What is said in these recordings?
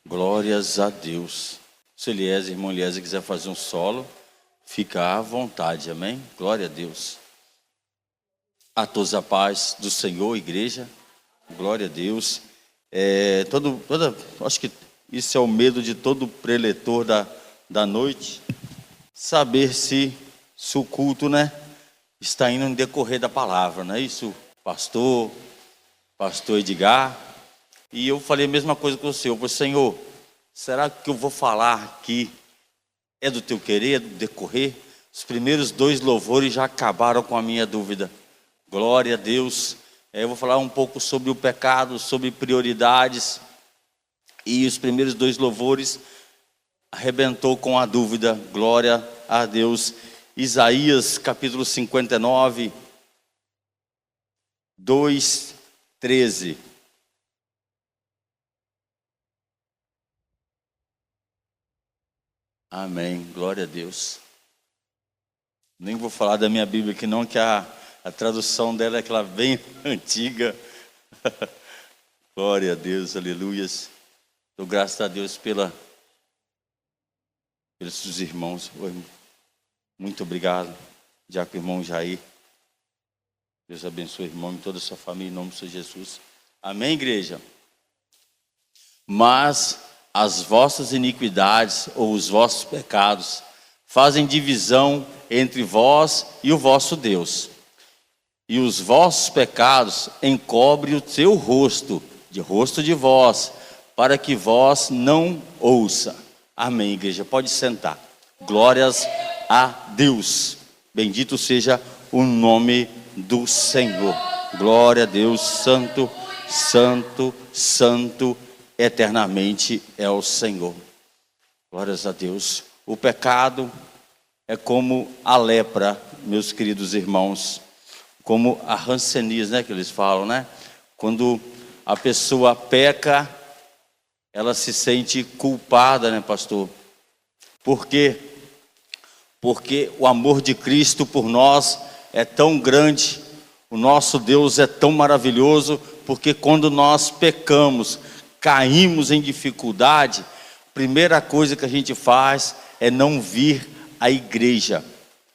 Glórias a Deus. Se Eliezer, irmão Eliezer, quiser fazer um solo, fica à vontade, amém? Glória a Deus. A todos a paz do Senhor, igreja. Glória a Deus. Acho que isso é o medo de todo preletor da noite. Saber se o culto, está indo no decorrer da palavra, não é isso? Pastor Edgar. E eu falei a mesma coisa com o Senhor. Eu falei, Senhor, será que eu vou falar aqui é do teu querer, é do decorrer? Os primeiros 2 louvores já acabaram com a minha dúvida. Glória a Deus. Eu vou falar um pouco sobre o pecado, sobre prioridades. E os primeiros 2 louvores arrebentou com a dúvida. Glória a Deus. Isaías capítulo 59, 2:13. Amém, glória a Deus. Nem vou falar da minha Bíblia aqui não, que a tradução dela é aquela bem antiga. Glória a Deus, aleluias. Dou graças a Deus pelos seus irmãos. Muito obrigado, diácono irmão Jair. Deus abençoe o irmão e toda a sua família, em nome do Senhor Jesus. Amém, igreja? Mas as vossas iniquidades ou os vossos pecados fazem divisão entre vós e o vosso Deus. E os vossos pecados encobrem o seu rosto de vós, para que vós não ouça. Amém, igreja? Pode sentar. Glórias a Deus. Bendito seja o nome do Senhor. Glória a Deus. Santo, santo, santo, eternamente é o Senhor. Glórias a Deus. O pecado é como a lepra, meus queridos irmãos, como a hanseníase, que eles falam, Quando a pessoa peca, ela se sente culpada, pastor? Por quê? Porque o amor de Cristo por nós é tão grande, o nosso Deus é tão maravilhoso, porque quando nós pecamos, caímos em dificuldade, a primeira coisa que a gente faz é não vir à igreja.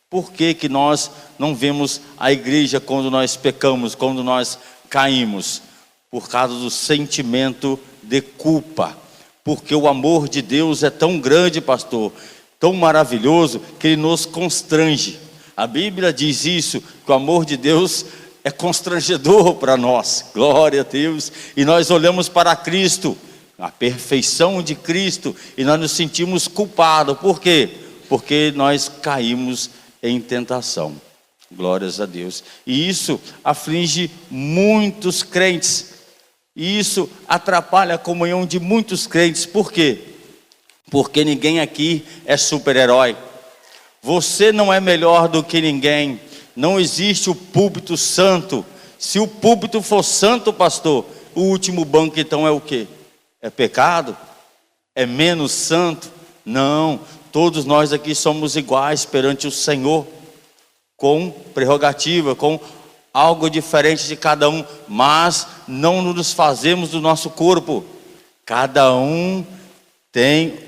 Por que nós não vemos a igreja quando nós pecamos, quando nós caímos? Por causa do sentimento de culpa. Porque o amor de Deus é tão grande, pastor, tão maravilhoso, que ele nos constrange. A Bíblia diz isso, que o amor de Deus é constrangedor para nós. Glória a Deus. E nós olhamos para Cristo, a perfeição de Cristo, e nós nos sentimos culpados. Por quê? Porque nós caímos em tentação. Glórias a Deus. E isso aflige muitos crentes. E isso atrapalha a comunhão de muitos crentes. Por quê? Porque ninguém aqui é super-herói. Você não é melhor do que ninguém. Não existe o púlpito santo. Se o púlpito for santo, pastor, o último banco então é o quê? É pecado? É menos santo? Não, todos nós aqui somos iguais perante o Senhor, com prerrogativa, com algo diferente de cada um, mas não nos fazemos do nosso corpo. Cada um tem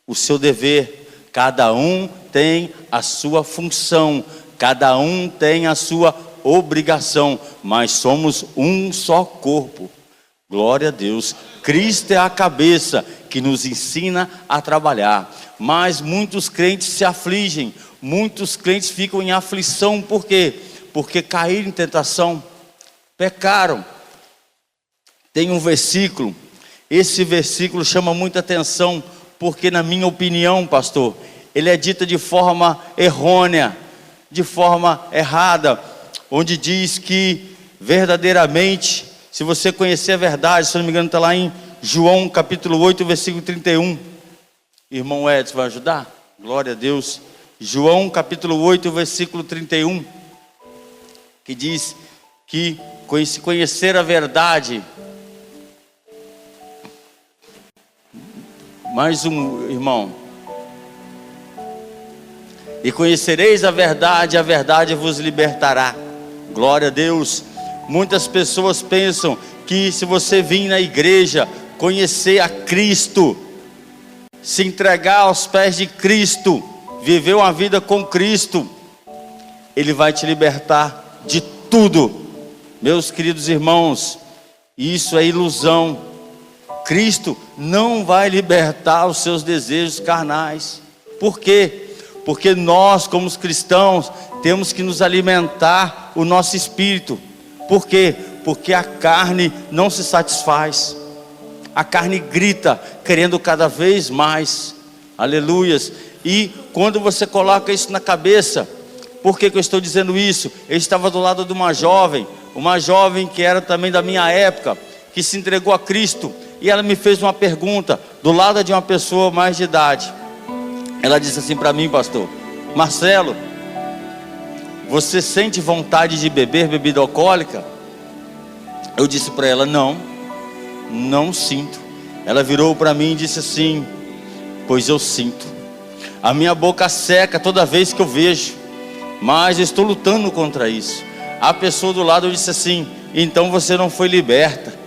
o seu dever, cada um tem a sua função, cada um tem a sua obrigação, mas somos um só corpo. Glória a Deus. Cristo é a cabeça que nos ensina a trabalhar. Mas muitos crentes se afligem, muitos crentes ficam em aflição. Por quê? Porque caíram em tentação, pecaram. Tem um versículo, esse versículo chama muita atenção, porque na minha opinião, pastor, ele é dito de forma errônea, de forma errada, onde diz que verdadeiramente, se você conhecer a verdade, se não me engano está lá em João capítulo 8, versículo 31, irmão Edson vai ajudar? Glória a Deus. João capítulo 8, versículo 31, que diz que se conhecer a verdade, mais um irmão, e conhecereis a verdade vos libertará. Glória a Deus. Muitas pessoas pensam que se você vir na igreja, conhecer a Cristo, se entregar aos pés de Cristo, viver uma vida com Cristo, Ele vai te libertar de tudo. Meus queridos irmãos, isso é ilusão. Cristo não vai libertar os seus desejos carnais. Por quê? Porque nós, como os cristãos, temos que nos alimentar o nosso espírito. Por quê? Porque a carne não se satisfaz. A carne grita, querendo cada vez mais. Aleluias. E quando você coloca isso na cabeça, por que eu estou dizendo isso? Eu estava do lado de uma jovem que era também da minha época, que se entregou a Cristo. E ela me fez uma pergunta, do lado de uma pessoa mais de idade. Ela disse assim para mim: pastor Marcelo, você sente vontade de beber bebida alcoólica? Eu disse para ela: não sinto. Ela virou para mim e disse assim: pois eu sinto. A minha boca seca toda vez que eu vejo, mas eu estou lutando contra isso. A pessoa do lado disse assim: então você não foi liberta.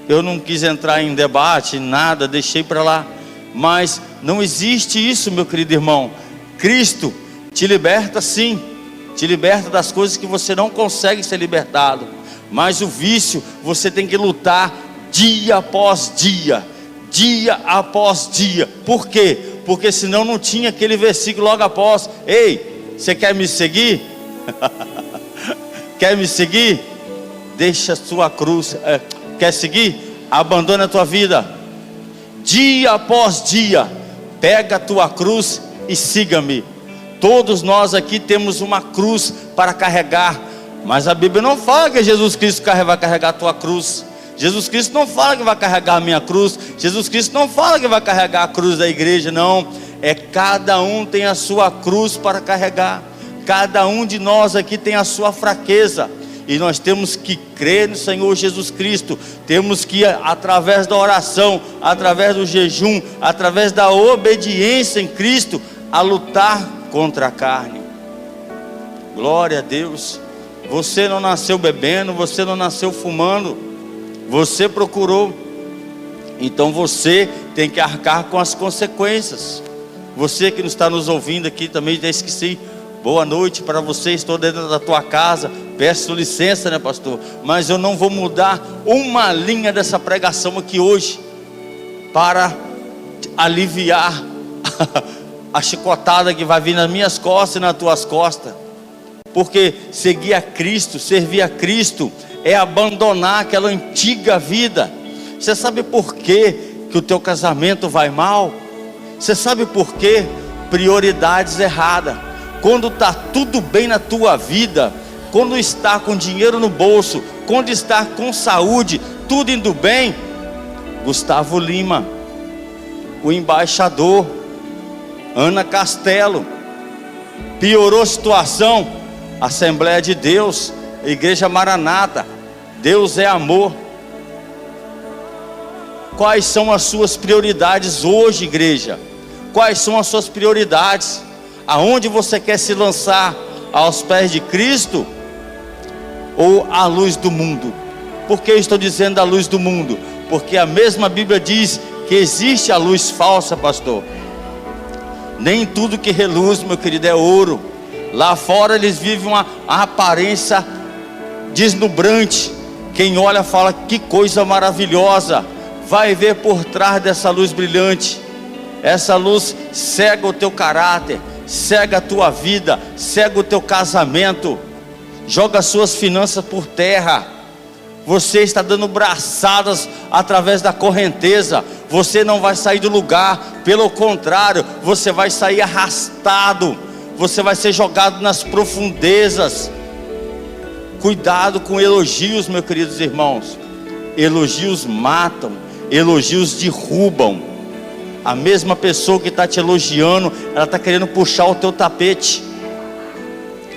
Eu não quis entrar em debate, nada, deixei para lá. Mas não existe isso, meu querido irmão. Cristo te liberta sim, te liberta das coisas que você não consegue ser libertado. Mas o vício, você tem que lutar dia após dia, dia após dia. Por quê? Porque senão não tinha aquele versículo logo após: ei, você quer me seguir? Quer me seguir? Deixa a sua cruz. Quer seguir? Abandona a tua vida. Dia após dia, pega a tua cruz e siga-me. Todos nós aqui temos uma cruz para carregar, mas a Bíblia não fala que Jesus Cristo vai carregar a tua cruz. Jesus Cristo não fala que vai carregar a minha cruz. Jesus Cristo não fala que vai carregar a cruz da igreja, não. É cada um tem a sua cruz para carregar. Cada um de nós aqui tem a sua fraqueza. E nós temos que crer no Senhor Jesus Cristo. Temos que, através da oração, através do jejum, através da obediência em Cristo, a lutar contra a carne. Glória a Deus. Você não nasceu bebendo, você não nasceu fumando, você procurou. Então você tem que arcar com as consequências. Você que não está nos ouvindo aqui também, já esqueci. Boa noite para você, estou dentro da tua casa. Peço licença, né, pastor? Mas eu não vou mudar uma linha dessa pregação aqui hoje para aliviar a chicotada que vai vir nas minhas costas e nas tuas costas. Porque seguir a Cristo, servir a Cristo, é abandonar aquela antiga vida. Você sabe por quê que o teu casamento vai mal? Você sabe por quê? Prioridades erradas. Quando está tudo bem na tua vida, quando está com dinheiro no bolso, quando está com saúde, tudo indo bem, Gustavo Lima, o embaixador, Ana Castelo, piorou a situação, Assembleia de Deus, Igreja Maranata, Deus é amor. Quais são as suas prioridades hoje, igreja? Quais são as suas prioridades? Aonde você quer se lançar? Aos pés de Cristo ou à luz do mundo? Por que eu estou dizendo a luz do mundo? Porque a mesma Bíblia diz que existe a luz falsa, pastor. Nem tudo que reluz, meu querido, é ouro. Lá fora eles vivem uma aparência deslumbrante. Quem olha fala: que coisa maravilhosa. Vai ver por trás dessa luz brilhante. Essa luz cega o teu caráter, cega a tua vida, cega o teu casamento, joga as suas finanças por terra. Você está dando braçadas através da correnteza. Você não vai sair do lugar, pelo contrário, você vai sair arrastado. Você vai ser jogado nas profundezas. Cuidado com elogios, meus queridos irmãos. Elogios matam, elogios derrubam. A mesma pessoa que está te elogiando, ela está querendo puxar o teu tapete.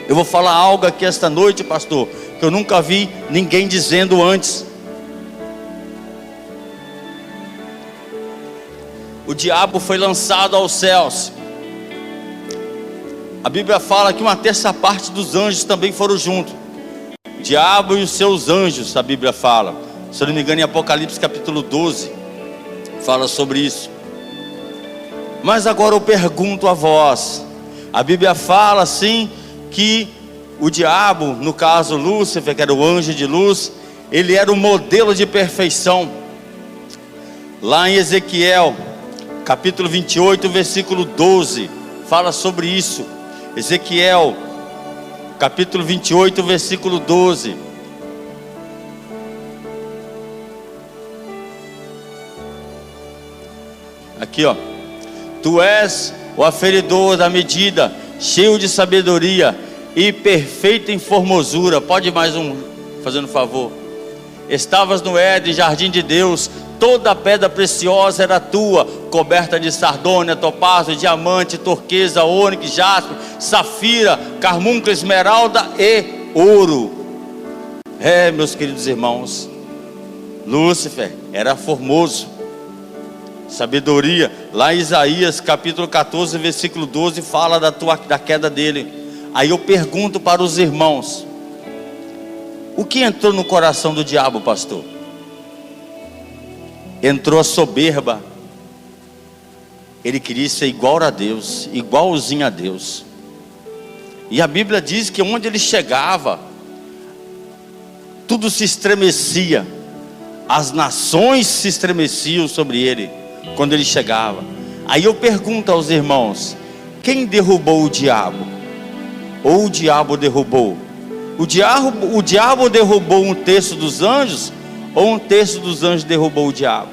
Eu vou falar algo aqui esta noite, pastor, que eu nunca vi ninguém dizendo antes. O diabo foi lançado aos céus. A Bíblia fala que uma terça parte dos anjos também foram juntos. O diabo e os seus anjos, a Bíblia fala. Se eu não me engano, em Apocalipse capítulo 12 fala sobre isso. Mas agora eu pergunto a vós. A Bíblia fala assim que o diabo, no caso Lúcifer, que era o anjo de luz, ele era o modelo de perfeição. Lá em Ezequiel, capítulo 28, versículo 12, fala sobre isso. Ezequiel, capítulo 28, versículo 12. Aqui, ó. Tu és o aferidor da medida, cheio de sabedoria e perfeito em formosura. Pode mais um, fazendo favor. Estavas no Éden, jardim de Deus. Toda a pedra preciosa era tua, coberta de sardônia, topázio, diamante, turquesa, ônix, jaspe, safira, carmunco, esmeralda e ouro. Meus queridos irmãos, Lúcifer era formoso. Sabedoria. Lá em Isaías capítulo 14, versículo 12, fala da queda dele. Aí eu pergunto para os irmãos: o que entrou no coração do diabo, pastor? Entrou a soberba. Ele queria ser igual a Deus, igualzinho a Deus. E a Bíblia diz que onde ele chegava, tudo se estremecia. As nações se estremeciam sobre ele quando ele chegava. Aí eu pergunto aos irmãos: quem derrubou o diabo? Ou o diabo derrubou? O diabo derrubou um terço dos anjos? Ou um terço dos anjos derrubou o diabo?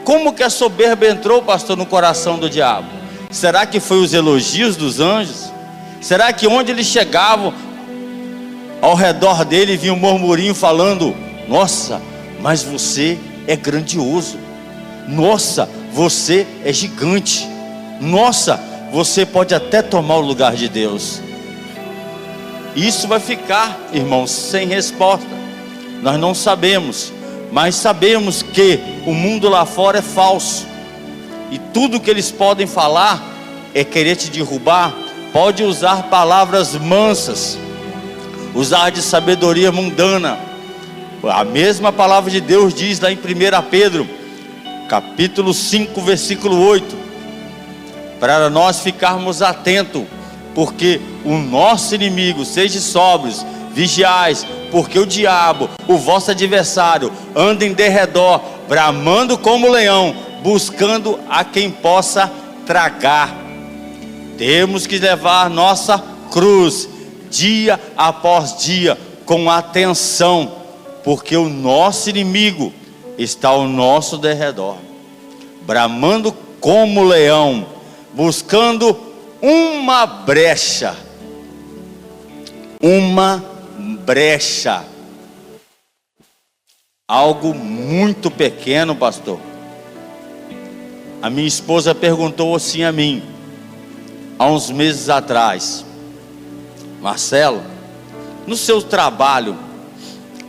Como que a soberba entrou, pastor, no coração do diabo? Será que foi os elogios dos anjos? Será que onde eles chegavam, ao redor dele vinha um murmurinho falando: nossa, mas você é grandioso. Nossa, você é gigante. Nossa, você pode até tomar o lugar de Deus. Isso vai ficar, irmãos, sem resposta. Nós não sabemos, mas sabemos que o mundo lá fora é falso. E tudo que eles podem falar é querer te derrubar. Pode usar palavras mansas, usar de sabedoria mundana. A mesma palavra de Deus diz lá em 1 Pedro capítulo 5, versículo 8, para nós ficarmos atentos, porque o nosso inimigo, sejam sóbrios, vigiais, porque o diabo, o vosso adversário, anda em derredor, bramando como leão, buscando a quem possa tragar. Temos que levar nossa cruz, dia após dia, com atenção, porque o nosso inimigo está ao nosso derredor, bramando como leão, buscando uma brecha. Algo muito pequeno, pastor. A minha esposa perguntou assim a mim, há uns meses atrás: Marcelo, no seu trabalho,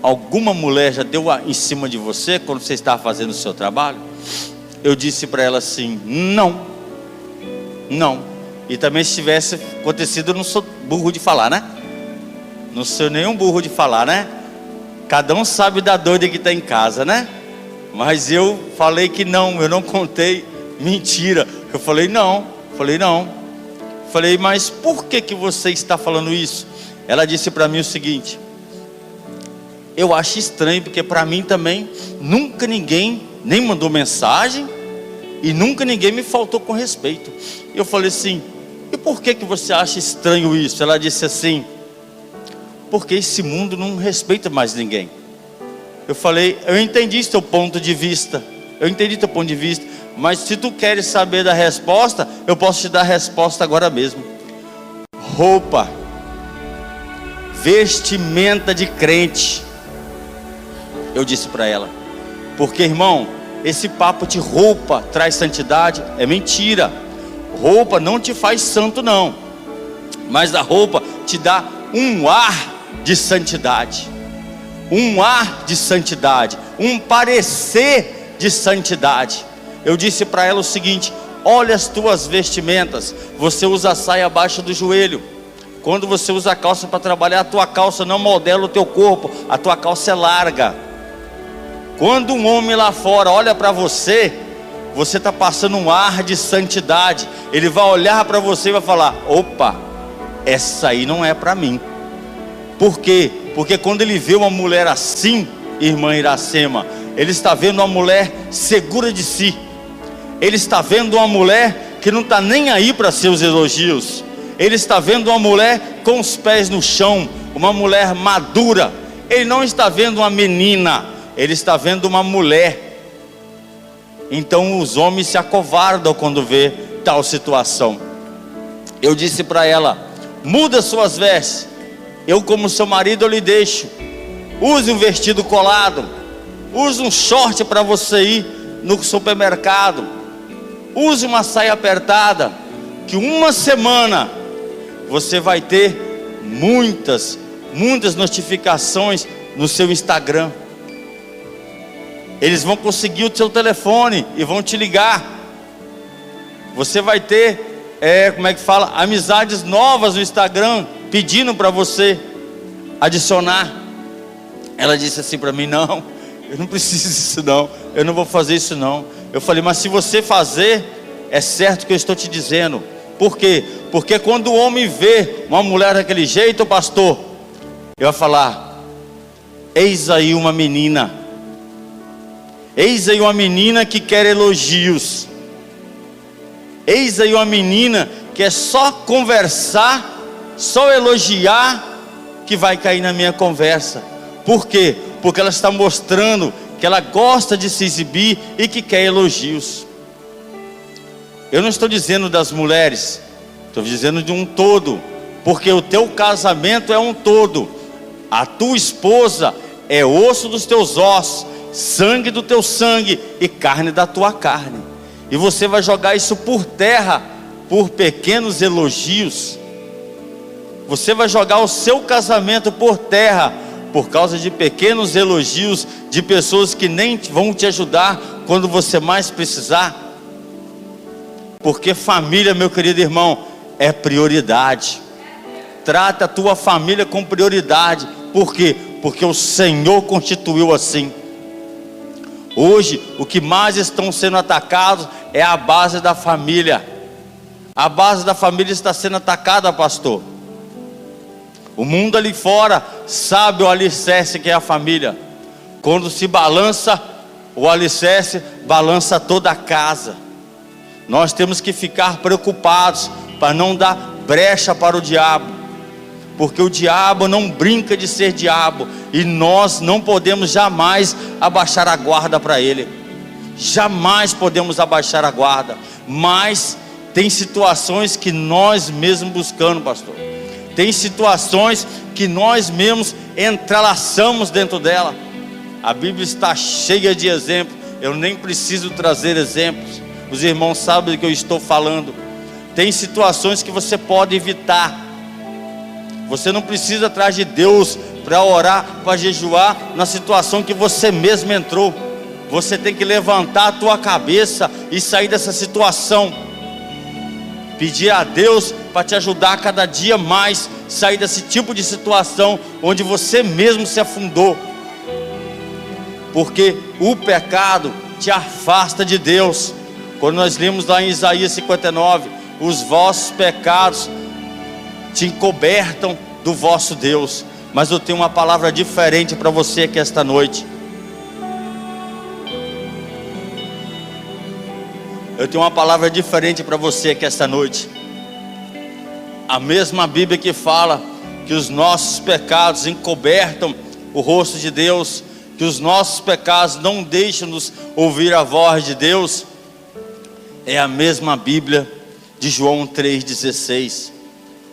alguma mulher já deu em cima de você quando você estava fazendo o seu trabalho? Eu disse para ela assim: não. E também se tivesse acontecido, eu não sou burro de falar, né? Não sou nenhum burro de falar, né? Cada um sabe da doida que está em casa, né? Mas eu falei que não, eu não contei mentira. Eu falei não. Falei, mas por que você está falando isso? Ela disse para mim o seguinte: eu acho estranho, porque para mim também nunca ninguém nem mandou mensagem e nunca ninguém me faltou com respeito. Eu falei assim: e por que você acha estranho isso? Ela disse assim: porque esse mundo não respeita mais ninguém. Eu falei: eu entendi teu ponto de vista, mas se tu queres saber da resposta, eu posso te dar a resposta agora mesmo. Roupa, vestimenta de crente. Eu disse para ela, porque, irmão, esse papo de roupa traz santidade é mentira. Roupa não te faz santo, não, mas a roupa te dá um ar de santidade, um parecer de santidade. Eu disse para ela o seguinte: olha as tuas vestimentas, você usa saia abaixo do joelho. Quando você usa a calça para trabalhar, a tua calça não modela o teu corpo, a tua calça é larga. Quando um homem lá fora olha para você, você está passando um ar de santidade, ele vai olhar para você e vai falar: opa, essa aí não é para mim. Por quê? Porque quando ele vê uma mulher assim, irmã Iracema, ele está vendo uma mulher segura de si. Ele está vendo uma mulher que não está nem aí para seus elogios. Ele está vendo uma mulher com os pés no chão, uma mulher madura. Ele não está vendo uma menina, ele está vendo uma mulher. Então os homens se acovardam quando vê tal situação. Eu disse para ela: muda suas vestes, eu como seu marido eu lhe deixo. Use um vestido colado, use um short para você ir no supermercado, use uma saia apertada, que uma semana você vai ter muitas notificações no seu Instagram. Eles vão conseguir o seu telefone e vão te ligar. Você vai ter, amizades novas no Instagram, pedindo para você adicionar. Ela disse assim para mim: não, eu não preciso disso não, eu não vou fazer isso não. Eu falei: mas se você fazer, é certo que eu estou te dizendo. Por quê? Porque quando o homem vê uma mulher daquele jeito, pastor, ele vai falar: eis aí uma menina, eis aí uma menina que quer elogios, eis aí uma menina que é só conversar, só elogiar, que vai cair na minha conversa. Por quê? Porque ela está mostrando que ela gosta de se exibir e que quer elogios. Eu não estou dizendo das mulheres, estou dizendo de um todo, porque o teu casamento é um todo. A tua esposa é osso dos teus ossos, sangue do teu sangue e carne da tua carne. E você vai jogar isso por terra por pequenos elogios. Você vai jogar o seu casamento por terra por causa de pequenos elogios de pessoas que nem vão te ajudar quando você mais precisar. Porque família, meu querido irmão, é prioridade. Trata a tua família com prioridade. Por quê? Porque o Senhor constituiu assim. Hoje, o que mais estão sendo atacados é a base da família. A base da família está sendo atacada, pastor. O mundo ali fora sabe o alicerce que é a família. Quando se balança o alicerce, balança toda a casa. Nós temos que ficar preocupados para não dar brecha para o diabo, porque o diabo não brinca de ser diabo, e nós não podemos jamais abaixar a guarda para ele. Jamais podemos abaixar a guarda. Mas tem situações que nós mesmos buscamos, pastor. Tem situações que nós mesmos entrelaçamos dentro dela. A Bíblia está cheia de exemplos. Eu nem preciso trazer exemplos. Os irmãos sabem do que eu estou falando. Tem situações que você pode evitar. Você não precisa atrás de Deus para orar, para jejuar na situação que você mesmo entrou. Você tem que levantar a tua cabeça e sair dessa situação. Pedir a Deus para te ajudar a cada dia mais sair desse tipo de situação onde você mesmo se afundou. Porque o pecado te afasta de Deus. Quando nós lemos lá em Isaías 59, os vossos pecados te encobertam do vosso Deus. Mas eu tenho uma palavra diferente para você aqui esta noite. Eu tenho uma palavra diferente para você aqui esta noite. A mesma Bíblia que fala que os nossos pecados encobertam o rosto de Deus, que os nossos pecados não deixam-nos ouvir a voz de Deus, é a mesma Bíblia de João 3,16,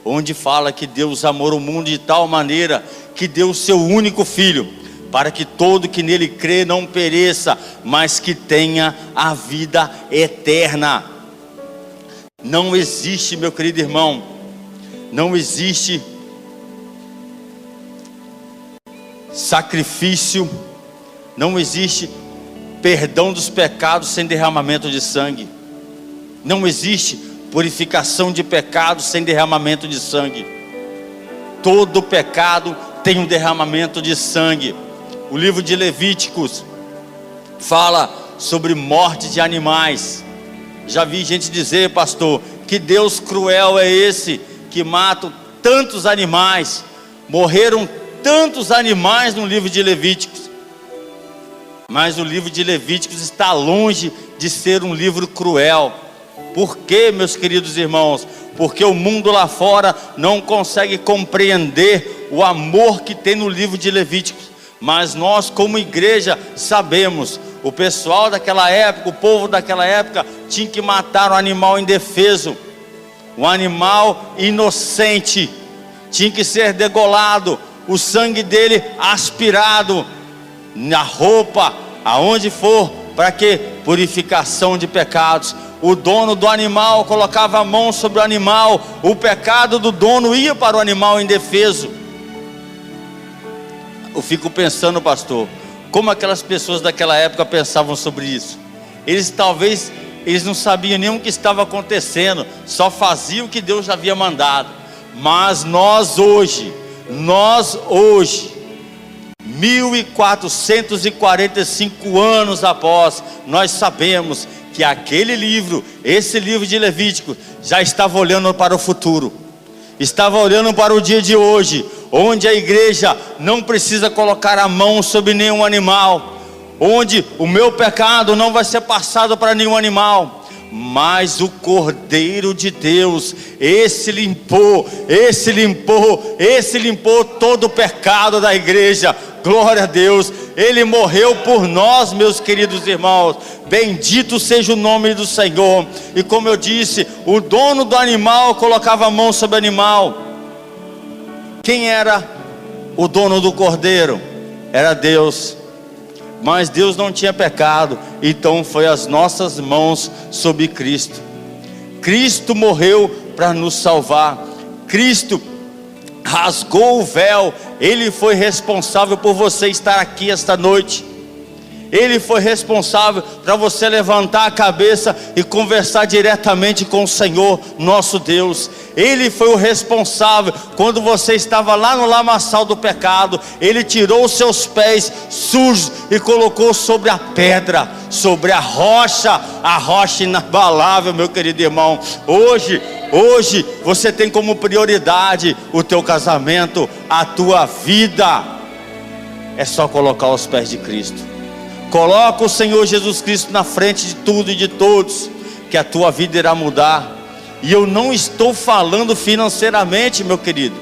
onde fala que Deus amou o mundo de tal maneira que deu o seu único Filho, para que todo que nele crê não pereça, mas que tenha a vida eterna. Não existe, meu querido irmão, não existe sacrifício, não existe perdão dos pecados sem derramamento de sangue. Não existe purificação de pecados sem derramamento de sangue. Todo pecado tem um derramamento de sangue. O livro de Levíticos fala sobre morte de animais. Já vi gente dizer, pastor, que Deus cruel é esse que mata tantos animais. Morreram tantos animais no livro de Levíticos. Mas o livro de Levíticos está longe de ser um livro cruel. Por quê, meus queridos irmãos? Porque o mundo lá fora não consegue compreender o amor que tem no livro de Levíticos. Mas nós, como igreja, sabemos. O pessoal daquela época, o povo daquela época, tinha que matar um animal indefeso, um animal inocente. Tinha que ser degolado, o sangue dele aspirado na roupa, aonde for, para que? Purificação de pecados. O dono do animal colocava a mão sobre o animal, o pecado do dono ia para o animal indefeso. Eu fico pensando, pastor, como aquelas pessoas daquela época pensavam sobre isso. Eles não sabiam nem o que estava acontecendo, só faziam o que Deus já havia mandado. Mas nós hoje, 1445 anos após, nós sabemos que aquele livro, esse livro de Levítico, já estava olhando para o futuro, estava olhando para o dia de hoje, onde a igreja não precisa colocar a mão sobre nenhum animal, onde o meu pecado não vai ser passado para nenhum animal, mas o Cordeiro de Deus, esse limpou todo o pecado da igreja. Glória a Deus, Ele morreu por nós, meus queridos irmãos. Bendito seja o nome do Senhor. E como eu disse, o dono do animal colocava a mão sobre o animal. Quem era o dono do cordeiro? Era Deus. Mas Deus não tinha pecado, então foi as nossas mãos sobre Cristo. Cristo morreu para nos salvar. Cristo rasgou o véu. Ele foi responsável por você estar aqui esta noite. Ele foi responsável para você levantar a cabeça e conversar diretamente com o Senhor, nosso Deus. Ele foi o responsável quando você estava lá no lamaçal do pecado. Ele tirou os seus pés sujos e colocou sobre a pedra, sobre a rocha inabalável, meu querido irmão. Hoje você tem como prioridade o teu casamento, a tua vida. É só colocar os pés de Cristo. Coloca o Senhor Jesus Cristo na frente de tudo e de todos, que a tua vida irá mudar. E eu não estou falando financeiramente, meu querido.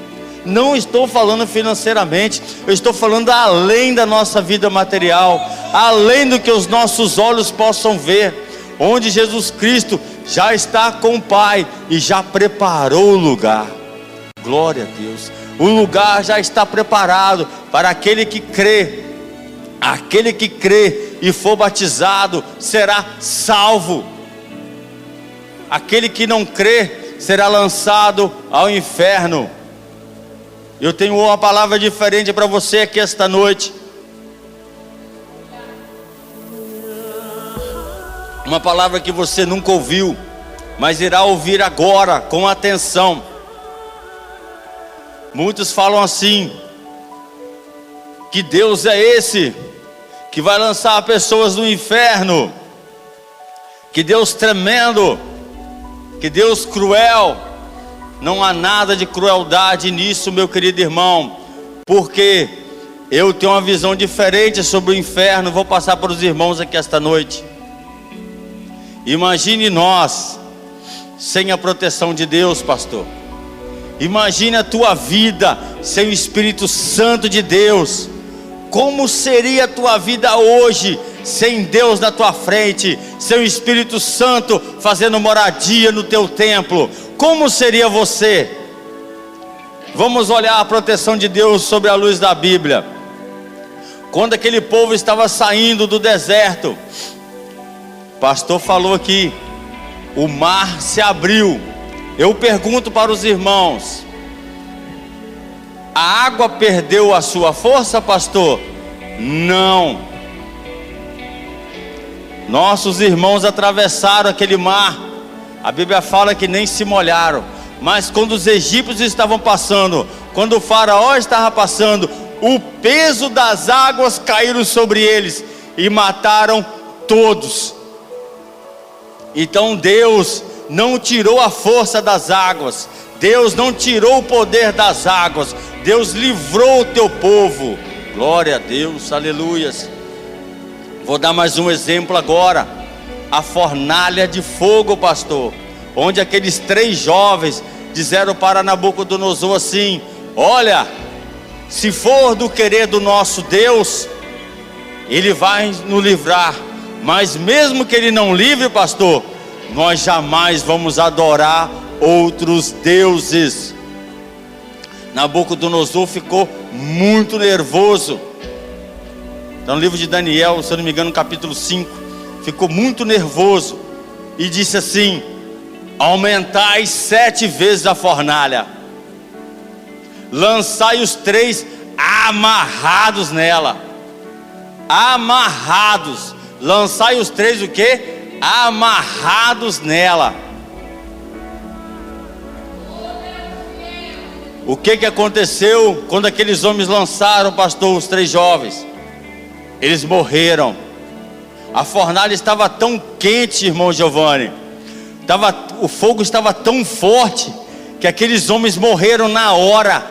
Não estou falando financeiramente. Eu estou falando além da nossa vida material, além do que os nossos olhos possam ver, onde Jesus Cristo já está com o Pai e já preparou o lugar. Glória a Deus. O lugar já está preparado para aquele que crê. Aquele que crê e for batizado será salvo. Aquele que não crê será lançado ao inferno. Eu tenho uma palavra diferente para você aqui esta noite. Uma palavra que você nunca ouviu, mas irá ouvir agora com atenção. Muitos falam assim, que Deus é esse que vai lançar pessoas no inferno, que Deus tremendo, que Deus cruel. Não há nada de crueldade nisso, meu querido irmão, porque eu tenho uma visão diferente sobre o inferno. Vou passar para os irmãos aqui esta noite. Imagine nós sem a proteção de Deus, pastor. Imagine a tua vida sem o Espírito Santo de Deus. Como seria a tua vida hoje sem Deus na tua frente, sem o Espírito Santo fazendo moradia no teu templo? Como seria você? Vamos olhar a proteção de Deus sobre a luz da Bíblia. Quando aquele povo estava saindo do deserto, o pastor falou aqui, o mar se abriu. Eu pergunto para os irmãos, a água perdeu a sua força, pastor? Não. Nossos irmãos atravessaram aquele mar. A Bíblia fala que nem se molharam. Mas quando os egípcios estavam passando, quando o faraó estava passando, o peso das águas caíram sobre eles e mataram todos. Então Deus não tirou a força das águas, Deus não tirou o poder das águas, Deus livrou o teu povo. Glória a Deus, aleluias. Vou dar mais um exemplo agora. A fornalha de fogo, pastor, onde aqueles 3 jovens disseram para Nabucodonosor assim: olha, se for do querer do nosso Deus, Ele vai nos livrar, mas mesmo que Ele não livre, pastor, nós jamais vamos adorar outros deuses. Nabucodonosor ficou muito nervoso. Então, no livro de Daniel, se eu não me engano, no capítulo 5, ficou muito nervoso e disse assim: aumentai 7 vezes a fornalha, lançai os 3 amarrados nela. Amarrados. Lançai os 3 o quê? Amarrados nela. O que aconteceu quando aqueles homens lançaram, pastor, os 3 jovens? Eles morreram. A fornalha estava tão quente, irmão Giovanni, o fogo estava tão forte, que aqueles homens morreram na hora.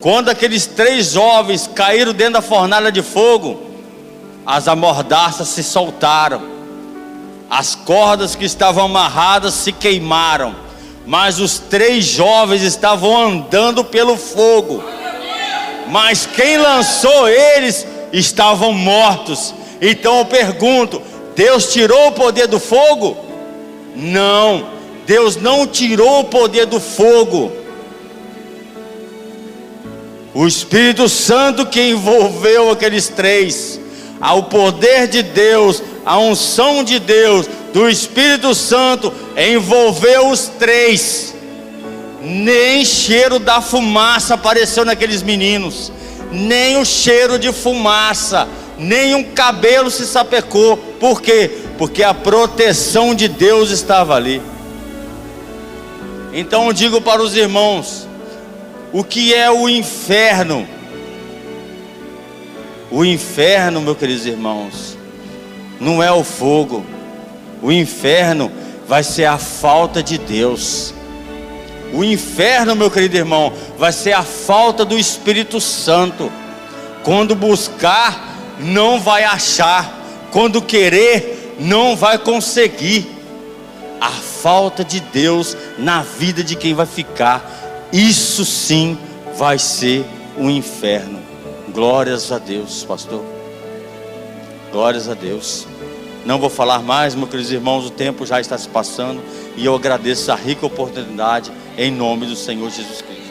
Quando aqueles 3 jovens caíram dentro da fornalha de fogo, as amordaças se soltaram, as cordas que estavam amarradas se queimaram, mas os 3 jovens estavam andando pelo fogo. Mas quem lançou eles estavam mortos. Então eu pergunto: Deus tirou o poder do fogo? Não, Deus não tirou o poder do fogo. O Espírito Santo que envolveu aqueles 3, ao poder de Deus, a unção de Deus, do Espírito Santo, envolveu os 3. Nem cheiro da fumaça apareceu naqueles meninos, nem o cheiro de fumaça, nem um cabelo se sapecou. Por quê? Porque a proteção de Deus estava ali. Então eu digo para os irmãos: o que é o inferno? O inferno, meus queridos irmãos, não é o fogo. O inferno vai ser a falta de Deus. O inferno, meu querido irmão, vai ser a falta do Espírito Santo. Quando buscar, não vai achar. Quando querer, não vai conseguir. A falta de Deus na vida de quem vai ficar, isso sim vai ser um inferno. Glórias a Deus, pastor. Glórias a Deus. Não vou falar mais, meus queridos irmãos, o tempo já está se passando, e eu agradeço a rica oportunidade em nome do Senhor Jesus Cristo.